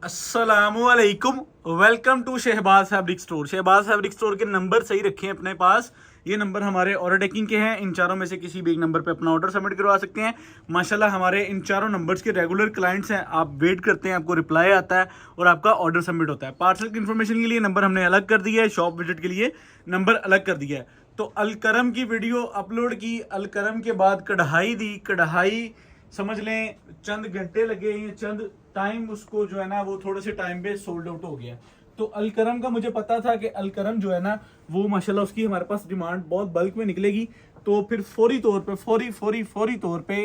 अस्सलामुअलैकुम, welcome to Shahbaz fabric store. Shahbaz fabric store के number सही रखें अपने पास। ये नंबर हमारे ऑर्डर टेकिंग के हैं। इन चारों में से किसी भी एक नंबर पे अपना ऑर्डर सबमिट करवा सकते हैं। माशाल्लाह हमारे इन चारों नंबर्स के रेगुलर क्लाइंट्स हैं। आप वेट करते हैं, आपको रिप्लाई आता है और आपका ऑर्डर सबमिट होता है। पार्सल की इन्फॉर्मेशन के लिए नंबर हमने अलग कर दिया है, शॉप विजिट के लिए नंबर अलग कर दिया है। तो अलकरम की वीडियो अपलोड की, अलकरम के बाद कढ़ाई दी, कढ़ाई समझ लें चंद घंटे लगे, ये चंद टाइम उसको जो है ना वो थोड़े से टाइम पे सोल्ड आउट हो गया। तो अलकरम का मुझे पता था कि अलकरम जो है ना वो माशाल्लाह उसकी हमारे पास डिमांड बहुत बल्क में निकलेगी। तो फिर फौरी तौर पे फौरी तौर पे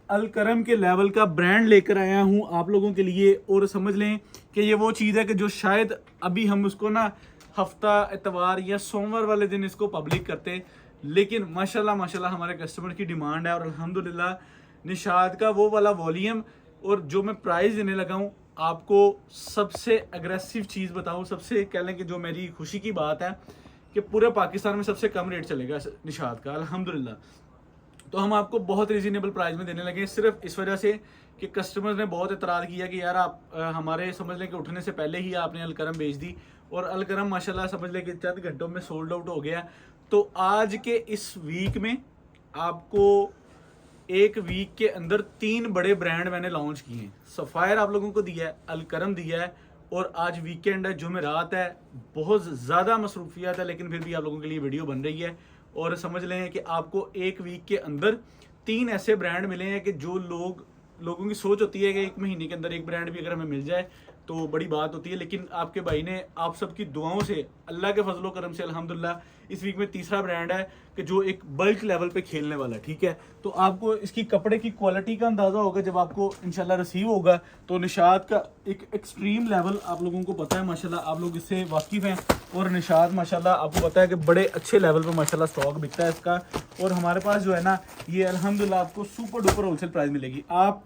अलकरम के लेवल का ब्रांड लेकर आया हूँ आप लोगों के लिए। और समझ लें कि ये वो चीज़ है कि जो शायद अभी हम उसको ना हफ्ता इतवार या सोमवार वाले दिन इसको पब्लिक करते, लेकिन माशाल्लाह हमारे कस्टमर की डिमांड है। और अल्हम्दुलिल्लाह निशाद का वो वाला वॉल्यूम और जो मैं प्राइस देने लगा हूँ आपको, सबसे अग्रेसिव चीज़ बताऊँ, सबसे कह लें कि जो मेरी खुशी की बात है कि पूरे पाकिस्तान में सबसे कम रेट चलेगा निशाद का अल्हम्दुलिल्लाह। तो हम आपको बहुत रीजनेबल प्राइस में देने लगे, सिर्फ इस वजह से कि कस्टमर्स ने बहुत इतराज़ किया कि यार आप हमारे समझ लें कि उठने से पहले ही आपने अलकरम बेच दी। और अलकरम माशाल्लाह समझ लें कि चंद घंटों में सोल्ड आउट हो गया। तो आज के इस वीक में आपको एक वीक के अंदर 3 बड़े ब्रांड मैंने लॉन्च किए हैं। सफ़ायर आप लोगों को दिया है, अलकरम दिया है, और आज वीकेंड है, जुमेरात है, बहुत ज़्यादा मसरूफियत है, लेकिन फिर भी आप लोगों के लिए वीडियो बन रही है। और समझ लें कि आपको एक वीक के अंदर 3 ऐसे ब्रांड मिले हैं कि जो लोगों की सोच होती है कि एक महीने के अंदर एक ब्रांड भी अगर हमें मिल जाए तो बड़ी बात होती है। लेकिन आपके भाई ने आप सबकी दुआओं से, अल्लाह के फजलो करम से अल्हम्दुलिल्लाह इस वीक में तीसरा ब्रांड है कि जो एक बल्क लेवल पे खेलने वाला है। ठीक है, तो आपको इसकी कपड़े की क्वालिटी का अंदाज़ा होगा जब आपको इंशाल्लाह रिसीव होगा। तो निशाद का एक एक्सट्रीम लेवल आप लोगों को पता है, माशाल्लाह आप लोग इससे वाकिफ़ हैं। और निशाद माशाल्लाह आपको पता है कि बड़े अच्छे लेवल पर माशाल्लाह स्टॉक बिकता है इसका। और हमारे पास जो है ना ये अल्हम्दुलिल्लाह आपको सुपर डुपर होलसेल प्राइस मिलेगी। आप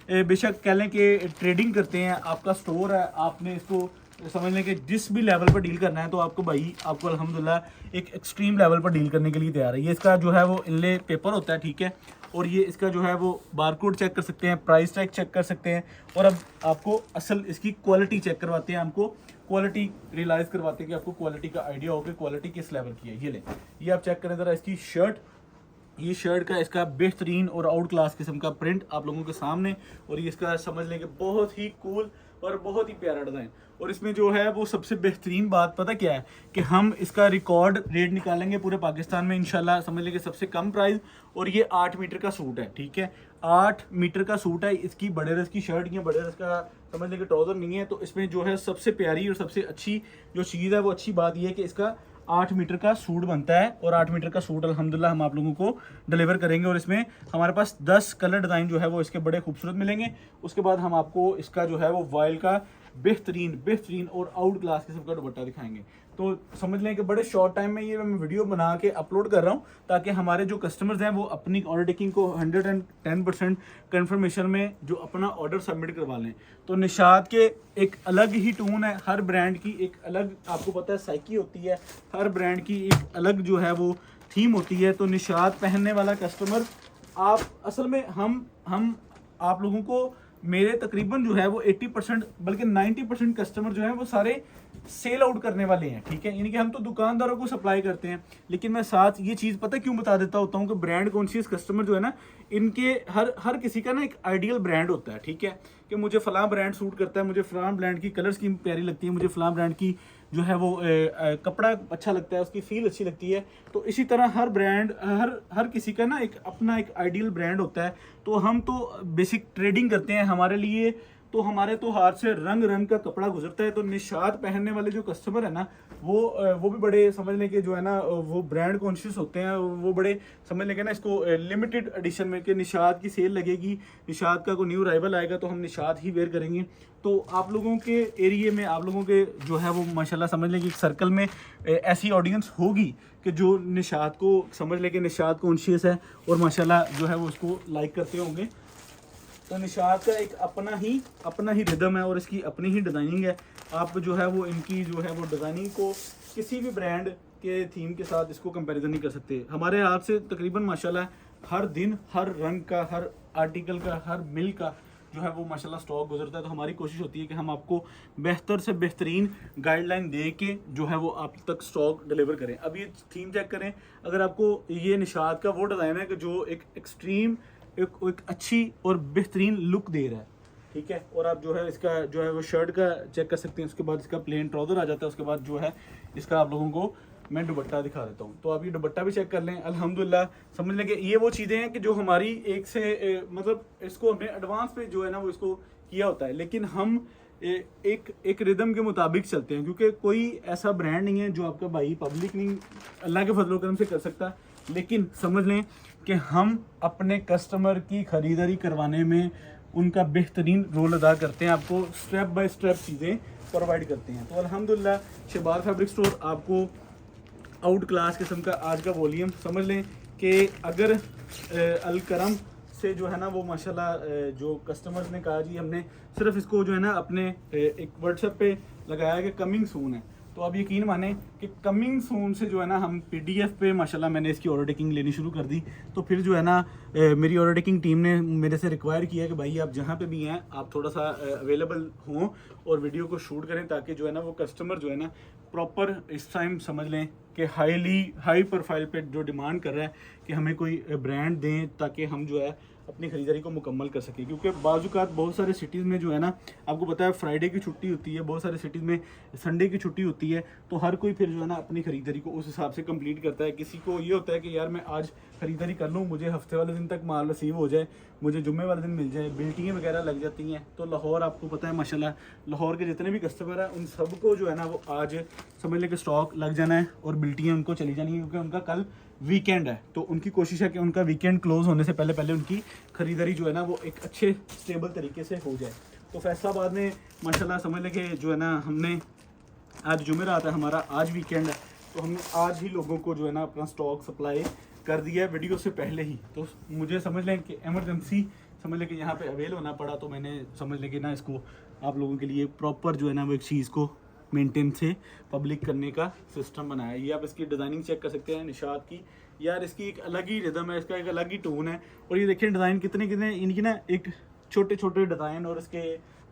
बेशक कह लें कि ट्रेडिंग करते हैं, आपका स्टोर है, आपने इसको समझ लें कि जिस भी लेवल पर डील करना है तो आपको भाई आपको अल्हम्दुलिल्लाह एक एक्सट्रीम लेवल पर डील करने के लिए तैयार है। ये इसका जो है वो इनले पेपर होता है, ठीक है, और ये इसका जो है वो बारकोड चेक कर सकते हैं, प्राइस टैग चेक कर सकते हैं। और अब आपको असल इसकी क्वालिटी चेक करवाते हैं, हमको क्वालिटी रियलाइज़ करवाते हैं कि आपको क्वालिटी का आइडिया हो कि क्वालिटी किस लेवल की है। ये लें, ये आप चेक करें ज़रा इसकी शर्ट, ये शर्ट का इसका बेहतरीन और आउट क्लास किस्म का प्रिंट आप लोगों के सामने। और ये इसका समझ लें कि बहुत ही कूल और बहुत ही प्यारा डिज़ाइन। और इसमें जो है वो सबसे बेहतरीन बात पता क्या है कि हम इसका रिकॉर्ड रेट निकालेंगे पूरे पाकिस्तान में इंशाल्लाह, समझ लें कि सबसे कम प्राइस। और ये 8 मीटर का सूट है, ठीक है, 8 मीटर का सूट है। इसकी बड़े रस की शर्ट या बड़े रस का समझ लें कि ट्राउज़र नहीं है। तो इसमें जो है सबसे प्यारी और सबसे अच्छी जो चीज़ है वो अच्छी बात यह है कि इसका 8 मीटर का सूट बनता है। और 8 मीटर का सूट अल्हम्दुलिल्लाह हम आप लोगों को डिलीवर करेंगे। और इसमें हमारे पास 10 कलर डिज़ाइन जो है वो इसके बड़े खूबसूरत मिलेंगे। उसके बाद हम आपको इसका जो है वो वॉयल का बेहतरीन और आउट क्लास किस्म का दुपट्टा दिखाएंगे। तो समझ लें कि बड़े शॉर्ट टाइम में ये मैं वीडियो बना के अपलोड कर रहा हूँ ताकि हमारे जो कस्टमर्स हैं वो अपनी ऑर्डर टेकिंग को 110% कन्फर्मेशन में जो अपना ऑर्डर सबमिट करवा लें। तो निशाद के एक अलग ही टून है, हर ब्रांड की एक अलग आपको पता है साइकी होती है, हर ब्रांड की एक अलग जो है वो थीम होती है। तो निशाद पहनने वाला कस्टमर आप असल में हम आप लोगों को मेरे तकरीबन जो है वो 80% बल्कि 90% कस्टमर जो है वो सारे सेल आउट करने वाले हैं। ठीक है, यानी कि हम तो दुकानदारों को सप्लाई करते हैं, लेकिन मैं साथ ये चीज़ पता क्यों बता देता होता हूँ कि ब्रांड कॉन्शियस कस्टमर जो है ना, इनके हर किसी का ना एक आइडियल ब्रांड होता है। ठीक है, कि मुझे फ़लाँ ब्रांड सूट करता है, मुझे फ़लाँ ब्रांड की कलर स्कीम प्यारी लगती है, मुझे फ़लाँ ब्रांड की जो है वो कपड़ा अच्छा लगता है, उसकी फील अच्छी लगती है। तो इसी तरह हर ब्रांड हर किसी का ना एक अपना एक आइडियल ब्रांड होता है। तो हम तो बेसिक ट्रेडिंग करते हैं, हमारे लिए तो हमारे तो हाथ से रंग रंग का कपड़ा गुजरता है। तो निशाद पहनने वाले जो कस्टमर है ना वो भी बड़े समझ लें कि जो है ना वो ब्रांड कॉन्शियस होते हैं। वो बड़े समझ लेंगे ना इसको लिमिटेड एडिशन में कि निशाद की सेल लगेगी, निशाद का कोई न्यू राइवल आएगा तो हम निशाद ही वेयर करेंगे। तो आप लोगों के एरिए में आप लोगों के जो है वो माशाल्लाह समझ लें कि एक सर्कल में ऐसी ऑडियंस होगी कि जो निशाद को समझ लें कि निशाद कॉन्शियस है और माशाल्लाह जो है वो उसको लाइक करते होंगे। तो निशाद का एक अपना ही रिदम है और इसकी अपनी ही डिज़ाइनिंग है। आप जो है वो इनकी जो है वो डिज़ाइनिंग को किसी भी ब्रांड के थीम के साथ इसको कंपैरिजन नहीं कर सकते। हमारे हाथ से तकरीबन माशाल्लाह हर दिन हर रंग का, हर आर्टिकल का, हर मिल का जो है वो माशाल्लाह स्टॉक गुजरता है। तो हमारी कोशिश होती है कि हम आपको बेहतर से बेहतरीन गाइडलाइन दे के जो है वो आप तक स्टॉक डिलीवर करें। अब ये थीम चेक करें, अगर आपको ये निशात का वो डिज़ाइन है कि जो एक एक्सट्रीम एक अच्छी और बेहतरीन लुक दे रहा है, ठीक है। और आप जो है इसका जो है वो शर्ट का चेक कर सकते हैं, उसके बाद इसका प्लेन ट्राउज़र आ जाता है, उसके बाद जो है इसका आप लोगों को मैं दुपट्टा दिखा देता हूँ। तो आप ये दुपट्टा भी चेक कर लें। अल्हम्दुलिल्लाह समझ लें कि ये वो चीज़ें हैं कि जो हमारी एक से मतलब इसको हमने एडवांस पे जो है ना वो इसको किया होता है, लेकिन हम एक रिदम के मुताबिक चलते हैं, क्योंकि कोई ऐसा ब्रांड नहीं है जो आपका भाई पब्लिक नहीं अल्लाह के फजल करम से कर सकता। लेकिन समझ लें कि हम अपने कस्टमर की ख़रीदारी करवाने में उनका बेहतरीन रोल अदा करते हैं, आपको स्टेप बाय स्टेप चीज़ें प्रोवाइड करते हैं। तो अल्हम्दुलिल्लाह शहबाज फैब्रिक स्टोर आपको आउट क्लास किस्म का आज का वॉल्यूम समझ लें कि अगर अलकरम से जो है ना वो माशाल्लाह जो कस्टमर्स ने कहा जी हमने सिर्फ इसको जो है ना अपने एक व्हाट्सएप पे लगाया कि कमिंग सून है, तो आप यकीन माने कि कमिंग सून से जो है ना हम PDF पे माशाल्लाह मैंने इसकी ऑर्डर टेकिंग लेनी शुरू कर दी। तो फिर जो है ना मेरी ऑर्डर टेकिंग टीम ने मेरे से रिक्वायर किया कि भाई आप जहाँ पे भी हैं आप थोड़ा सा अवेलेबल हों और वीडियो को शूट करें, ताकि जो है ना वो कस्टमर जो है ना प्रॉपर इस टाइम समझ लें कि हाई प्रोफाइल पे जो डिमांड कर रहा है कि हमें कोई ब्रांड दें ताकि हम जो है अपनी ख़रीदारी को मुकम्मल कर सकें। क्योंकि बाज़ात बहुत सारे सिटीज़ में जो है ना आपको पता है फ्राइडे की छुट्टी होती है, बहुत सारे सिटीज़ में संडे की छुट्टी होती है, तो हर कोई फिर जो है ना अपनी ख़रीदारी को उस हिसाब से कंप्लीट करता है। किसी को ये होता है कि यार मैं आज ख़रीदारी कर लूँ, मुझे हफ्ते वाले दिन तक माल रिसीव हो जाए, मुझे जुम्मे वाले दिन मिल जाए, बिल्टियाँ वगैरह लग जाती हैं। तो लाहौर आपको पता है माशाल्लाह लाहौर के जितने भी कस्टमर हैं उन सबको जो है ना वो आज समझ लें कि स्टॉक लग जाना है और बिल्टियाँ उनको चली जानी है, क्योंकि उनका कल वीकेंड है। तो उनकी कोशिश है कि उनका वीकेंड क्लोज होने से पहले पहले उनकी ख़रीदारी जो है ना वो एक अच्छे स्टेबल तरीके से हो जाए। तो फैसलाबाद में माशाल्लाह समझ लें कि जो है ना हमने आज जुमेरात है, हमारा आज वीकेंड है, तो हमने आज ही लोगों को जो है ना अपना स्टॉक सप्लाई कर दिया है वीडियो से पहले ही। तो मुझे समझ लें कि एमरजेंसी समझ लें कि यहाँ पे अवेल होना पड़ा, तो मैंने समझ लें कि ना इसको आप लोगों के लिए प्रॉपर जो है ना वो एक चीज़ को मेंटेन से पब्लिक करने का सिस्टम बनाया। ये आप इसकी डिज़ाइनिंग चेक कर सकते हैं निशात की, यार इसकी एक अलग ही रिदम है, इसका एक अलग ही टोन है। और ये देखिए डिज़ाइन कितने इनकी ना एक छोटे छोटे डिज़ाइन और इसके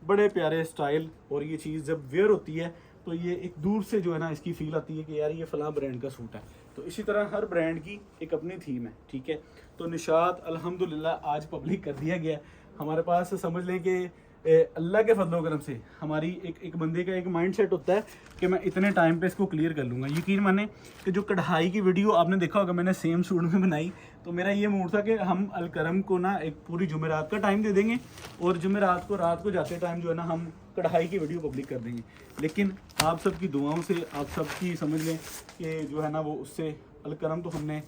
बड़े प्यारे स्टाइल, और ये चीज़ जब वेयर होती है तो ये एक दूर से जो है ना इसकी फील आती है कि यार ये फ़लाँ ब्रांड का सूट है। तो इसी तरह हर ब्रांड की एक अपनी थीम है, ठीक है। तो निशात अल्हम्दुलिल्लाह आज पब्लिक कर दिया गया हमारे पास। समझ लें कि अल्लाह के फजल करम से हमारी एक बंदे का एक माइंड सेट होता है कि मैं इतने टाइम पे इसको क्लियर कर लूँगा। यकीन माने कि जो कढ़ाई की वीडियो आपने देखा होगा मैंने सेम सूट में बनाई, तो मेरा ये मूड था कि हम अलकरम को ना एक पूरी जुमेरात का टाइम दे देंगे और जुमेरात को रात को जाते टाइम जो है ना हम कढ़ाई की वीडियो पब्लिक कर देंगे। लेकिन आप सबकी दुआओं से, आप सबकी समझ लें कि जो है ना वो उससे अलकरम तो हमने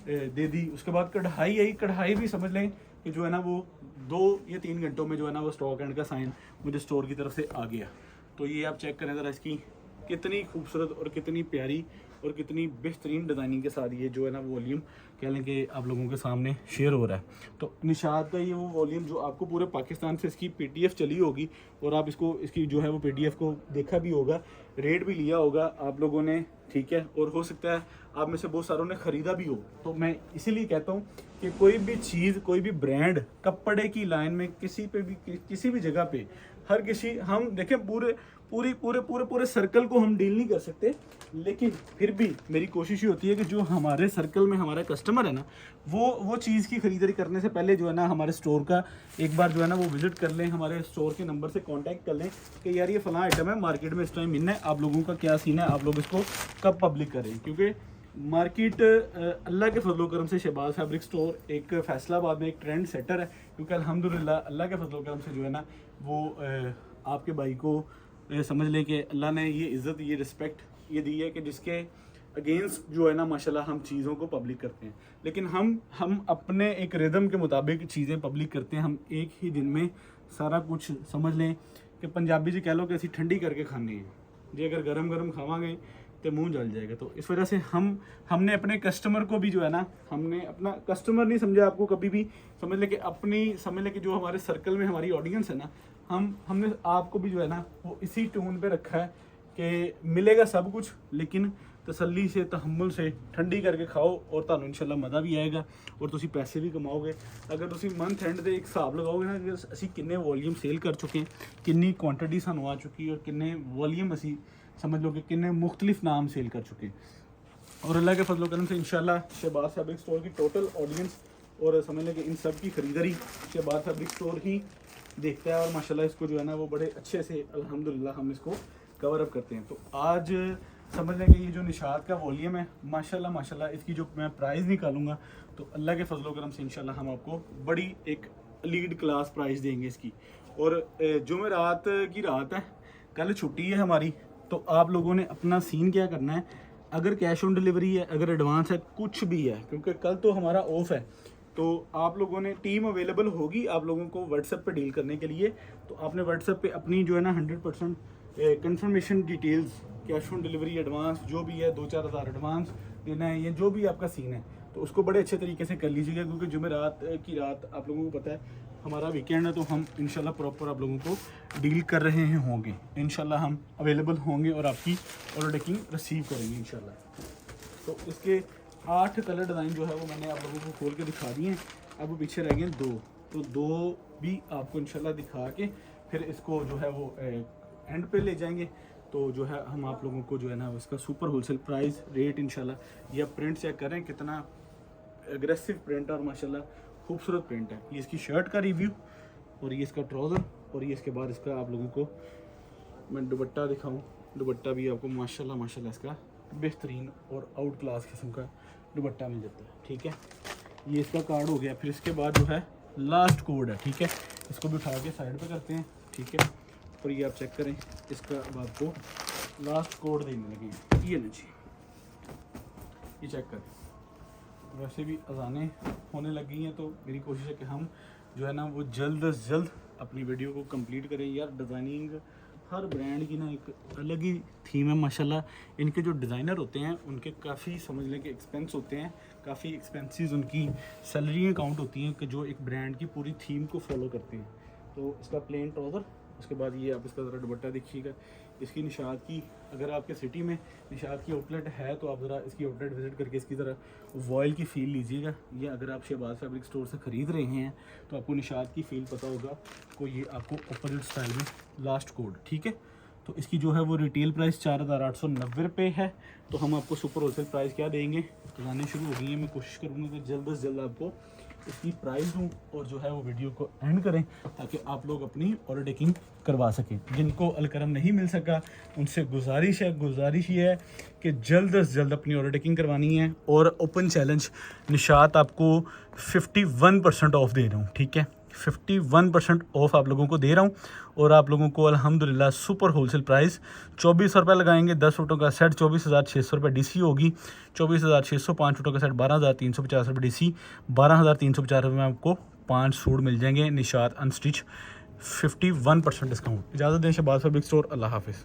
दे दी। उसके बाद कढ़ाई आई, कढ़ाई भी समझ लें कि जो है ना वो 2 या 3 घंटों में जो है ना वो स्टॉक एंड का साइन मुझे स्टोर की तरफ से आ गया। तो ये आप चेक करें ज़रा इसकी कितनी खूबसूरत और कितनी प्यारी और कितनी बेहतरीन डिज़ाइनिंग के साथ ये जो है ना वॉल्यूम कह लें कि आप लोगों के सामने शेयर हो रहा है। तो निशात का ये वो वॉल्यूम जो आपको पूरे पाकिस्तान से इसकी PDF चली होगी और आप इसकी जो है वो PDF को देखा भी होगा, रेट भी लिया होगा आप लोगों ने, ठीक है। और हो सकता है आप में से बहुत सारों ने ख़रीदा भी हो। तो मैं इसीलिए कहता हूँ कि कोई भी चीज़, कोई भी ब्रांड कपड़े की लाइन में किसी भी जगह पे हर किसी हम देखें पूरे सर्कल को हम डील नहीं कर सकते, लेकिन फिर भी मेरी कोशिश ये होती है कि जो हमारे सर्कल में हमारा कस्टमर है ना वो चीज़ की ख़रीदारी करने से पहले जो है ना हमारे स्टोर का एक बार जो है ना वो विज़िट कर लें, हमारे स्टोर के नंबर से कांटेक्ट कर लें कि यार ये फ़लाँ आइटम है मार्केट में इस टाइम इन है, आप लोगों का क्या सीन है, आप लोग इसको कब पब्लिक करें। क्योंकि मार्केट अल्लाह के फजल करम से शहबाज फैब्रिक स्टोर एक फैसलाबाद में एक ट्रेंड सेटर है, क्योंकि अल्हम्दुलिल्लाह अल्लाह के फजल करम से जो है ना वो आपके भाई को समझ लें कि अल्लाह ने ये इज़्ज़त, ये रिस्पेक्ट ये दी है कि जिसके अगेंस्ट जो है ना माशाल्लाह हम चीज़ों को पब्लिक करते हैं। लेकिन हम अपने एक रिदम के मुताबिक चीज़ें पब्लिक करते हैं। हम एक ही दिन में सारा कुछ समझ लें कि पंजाबी जी कह लो कि ऐसी ठंडी करके खानी है जी, अगर गरम गरम खावांगे तो मुंह जल जाएगा। तो इस वजह से हमने अपने कस्टमर को भी जो है ना, हमने अपना कस्टमर नहीं समझा आपको कभी भी, समझ ले कि जो हमारे सर्कल में हमारी ऑडियंस है ना, हमने आपको भी जो है ना वो इसी टोन पे रखा है कि मिलेगा सब कुछ, लेकिन तसल्ली से तहम्मुल से ठंडी करके खाओ और ਤੁਹਾਨੂੰ ਇਨਸ਼ਾਅੱਲਾ ਮਜ਼ਾ ਵੀ ਆਏਗਾ ਔਰ ਤੁਸੀਂ ਪੈਸੇ ਵੀ ਕਮਾਓਗੇ। ਅਗਰ ਤੁਸੀਂ ਮੰਥ ਐਂਡ ਦੇ ਇੱਕ ਹਿਸਾਬ ਲਗਾਓਗੇ ਨਾ ਕਿ ਅਸੀਂ ਕਿੰਨੇ ਵੋਲੀਅਮ ਸੇਲ ਕਰ ਚੁੱਕੇ ਹਾਂ, ਕਿੰਨੀ ਕੁਆਂਟੀਟੀ ਸਾਨੂੰ ਆ ਚੁੱਕੀ ਔਰ ਕਿੰਨੇ वॉल्यूम ਅਸੀਂ समझ लो कि कितने मुख्तलिफ नाम सेल कर चुके हैं। और अल्लाह के फजल करम से इंशाल्लाह शहबाज फैब्रिक स्टोर की टोटल ऑडियंस और समझ लें कि इन सब की ख़रीदारी शहबाज फैब्रिक स्टोर ही देखता है और माशाल्लाह इसको जो है ना वो बड़े अच्छे से अल्हम्दुलिल्लाह हम इसको कवर अप करते हैं। तो आज समझ लें कि ये जो निशात का वॉल्यूम है माशाल्लाह इसकी जो मैं प्राइस निकालूंगा तो अल्लाह के फजल करम से इंशाल्लाह हम आपको बड़ी एक लीड क्लास प्राइस देंगे इसकी। और जुमेरात की रात है, कल छुट्टी है हमारी, तो आप लोगों ने अपना सीन क्या करना है, अगर कैश ऑन डिलीवरी है, अगर एडवांस है, कुछ भी है, क्योंकि कल तो हमारा ऑफ है, तो आप लोगों ने टीम अवेलेबल होगी आप लोगों को व्हाट्सएप पे डील करने के लिए। तो आपने व्हाट्सएप पे अपनी जो है ना 100% confirmation details, cash on delivery, advance जो भी है 2-4 हज़ार एडवांस देना है, ये जो भी आपका सीन है तो उसको बड़े अच्छे तरीके से कर लीजिएगा, क्योंकि जुमेरात की रात आप लोगों को पता है हमारा वीकेंड है, तो हम इंशाल्लाह प्रॉपर आप लोगों को डील कर रहे हैं होंगे, इंशाल्लाह हम अवेलेबल होंगे और आपकी ऑर्डर टेकिंग रिसीव करेंगे इंशाल्लाह। तो इसके 8 कलर डिज़ाइन जो है वो मैंने आप लोगों को खोल के दिखा दिए हैं। अब वो पीछे रह गए 2, तो 2 भी आपको इंशाल्लाह दिखा के फिर इसको जो है वो एंड पे ले जाएंगे। तो जो है हम आप लोगों को जो है ना उसका सुपर होलसेल प्राइस रेट इंशाल्लाह, ये आप प्रिंट चेक करें कितना एग्रेसिव प्रिंट और माशाल्लाह खूबसूरत प्रिंट है। ये इसकी शर्ट का रिव्यू और ये इसका ट्राउज़र और ये इसके बाद इसका आप लोगों को मैं दुपट्टा दिखाऊं। दुपट्टा भी आपको माशाल्लाह इसका बेहतरीन और आउट क्लास किस्म का दुपट्टा मिल जाता है, ठीक है। ये इसका कार्ड हो गया। फिर इसके बाद जो है लास्ट कोड है, ठीक है, इसको भी उठा के साइड पे करते हैं, ठीक है। और ये आप चेक करें, इसका अब आपको लास्ट कोड देने लगे, ये नहीं, ये चेक करें। वैसे भी अजानें होने लगी हैं, तो मेरी कोशिश है कि हम जो है ना वो जल्द अज जल्द अपनी वीडियो को कंप्लीट करें। यार डिज़ाइनिंग हर ब्रांड की ना एक अलग ही थीम है माशाल्लाह। इनके जो डिज़ाइनर होते हैं उनके काफ़ी समझ लें कि एक्सपेंस होते हैं, काफ़ी एक्सपेंसेस उनकी सैलरी अकाउंट होती हैं कि जो एक ब्रांड की पूरी थीम को फॉलो करते हैं। तो इसका प्लेन ट्राउज़र, उसके बाद ये आप इसका ज़रा दुपट्टा देखिएगा। इसकी निशात की, अगर आपके सिटी में निशात की आउटलेट है तो आप ज़रा इसकी आउटलेट विज़िट करके इसकी ज़रा वॉयल की फ़ील लीजिएगा। ये अगर आप शहबाज फैब्रिक स्टोर से ख़रीद रहे हैं तो आपको निशात की फ़ील पता होगा। को ये आपको अपोजिट स्टाइल में लास्ट कोड, ठीक है। तो इसकी जो है वो रिटेल प्राइस 4890 रुपये है। तो हम आपको सुपर होलसेल प्राइस क्या देंगे, बताने शुरू हो गई है। मैं कोशिश करूँगा कि जल्द से जल्द आपको इसकी प्राइस दूँ और जो है वो वीडियो को एंड करें ताकि आप लोग अपनी ऑर्डर टेकिंग करवा सकें। जिनको अलकरम नहीं मिल सका उनसे गुजारिश ये है कि जल्द से जल्द अपनी ऑर्डर टेकिंग करवानी है। और ओपन चैलेंज निशात आपको 51% ऑफ दे रहा हूँ, ठीक है, 51% ऑफ आप लोगों को दे रहा हूँ। और आप लोगों को अल्हम्दुलिल्लाह सुपर होलसेल प्राइस 2400 रुपये लगाएंगे। 10 फुटों का सेट 24,600 रुपये डीसी होगी, 24,600, 5 फुटों का सेट 12,350 रुपये डीसी, 12,350 रुपये में आपको 5 सूट मिल जाएंगे निशात अनस्टिच, 51% डिस्काउंट। इजाज़त दें, शहबाज फैब्रिक स्टोर, अल्लाह हाफिज़।